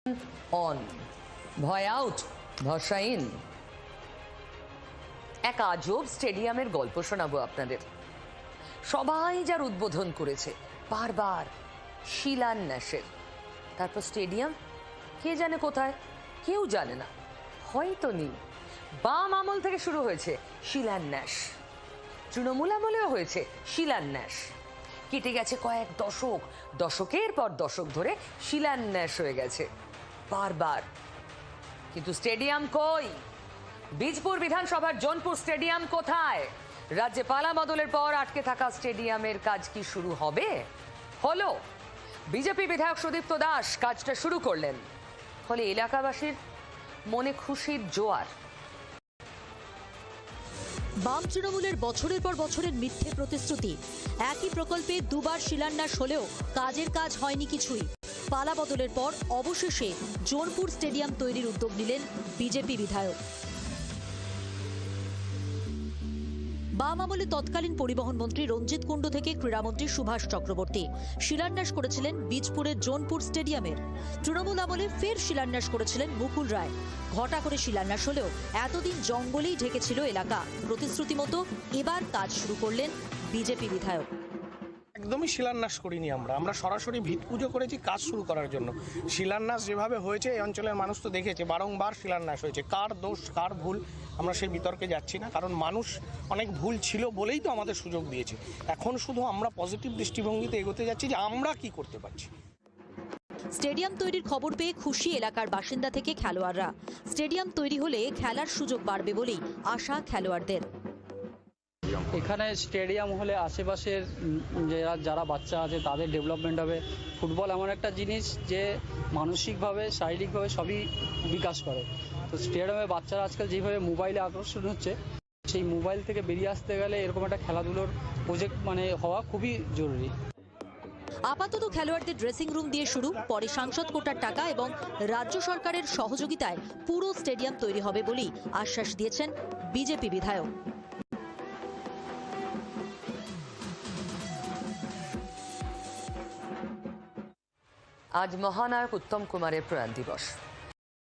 On, ভয় out, ভরসা in. এক আজব স্টেডিয়ামের গল্প শোনাবো আপনাদের। সবাই যার উদ্বোধন করেছে বারবার, শিলান্যাসের। তারপর স্টেডিয়াম কে জানে কোথায়, কেউ জানে না, হয়তো নেই। বাম আমল থেকে শুরু হয়েছে শিলান্যাস, তৃণমূল আমলেও হয়েছে শিলান্যাস, কেটে গেছে কয়েক দশক, দশকের পর দশক ধরে শিলান্যাস হয়ে গেছে বারবার। কিন্তু স্টেডিয়াম কই? বীজপুর বিধানসভার জোনপুর স্টেডিয়াম কোথায়? রাজ্যে পালা বদলের পর আটকে থাকা স্টেডিয়ামের কাজ কি শুরু হবে? হলো। বিজেপি বিধায়ক সুদীপ্ত দাস কাজটা শুরু করলেন। ফলে এলাকাবাসীর মনে খুশির জোয়ার। বাম তৃণমূলের বছরের পর বছরের মিথ্যে প্রতিশ্রুতি, একই প্রকল্পে দুবার শিলান্যাস হলেও কাজের কাজ হয়নি কিছুই। পালা বদলের পর অবশেষে জোনপুর স্টেডিয়াম তৈরির উদ্যোগ নিলেন বিজেপি বিধায়ক। বাম আমলে তৎকালীন পরিবহন মন্ত্রী রঞ্জিত কুণ্ডু থেকে ক্রীড়ামন্ত্রী সুভাষ চক্রবর্তী শিলান্যাস করেছিলেন বীজপুরের জোনপুর স্টেডিয়ামের। তৃণমূল আমলে ফের শিলান্যাস করেছিলেন মুকুল রায়। ঘটা করে শিলান্যাস হলেও এতদিন জঙ্গলেই ঢেকেছিল এলাকা। প্রতিশ্রুতি মতো এবার কাজ শুরু করলেন বিজেপি বিধায়ক। একদমই শিলান্যাস করিনি, আমরা সরাসরি ভিত পুজো করেছি কাজ শুরু করার জন্য। শিলান্যাস যেভাবে হয়েছে এই অঞ্চলের মানুষ তো দেখেছে, বারংবার শিলান্যাস হয়েছে। কার দোষ কার ভুল আমরা সেই বিতর্কে যাচ্ছি না, কারণ মানুষ অনেক ভুল ছিল বলেই তো আমাদের সুযোগ দিয়েছে। এখন শুধু আমরা পজিটিভ দৃষ্টিভঙ্গিতে এগোতে যাচ্ছি যে আমরা কি করতে পারছি। স্টেডিয়াম তৈরির খবর পেয়ে খুশি এলাকার বাসিন্দা থেকে খেলোয়াড়রা। স্টেডিয়াম তৈরি হলে খেলার সুযোগ বাড়বে বলেই আশা খেলোয়াড়দের। এখানে স্টেডিয়াম হলে আশেপাশের যারা বাচ্চা আছে তাদের ডেভেলপমেন্ট হবে। ফুটবল এমন একটা জিনিস যে মানসিকভাবে শারীরিকভাবে সবই বিকাশ করে। তো স্টেডিয়ামে বাচ্চারা আজকাল যেভাবে মোবাইলে আকর্ষণ হচ্ছে, সেই মোবাইল থেকে বেরিয়ে আসতে গেলে এরকম একটা খেলাধুলোর প্রজেক্ট হওয়া খুবই জরুরি। আপাতত খেলোয়াড়দের ড্রেসিং রুম দিয়ে শুরু, পরে সাংসদ কোটার টাকা এবং রাজ্য সরকারের সহযোগিতায় পুরো স্টেডিয়াম তৈরি হবে বলেই আশ্বাস দিয়েছেন বিজেপি বিধায়ক। আজ মহানায়ক উত্তম কুমারের প্রয়াণ দিবস।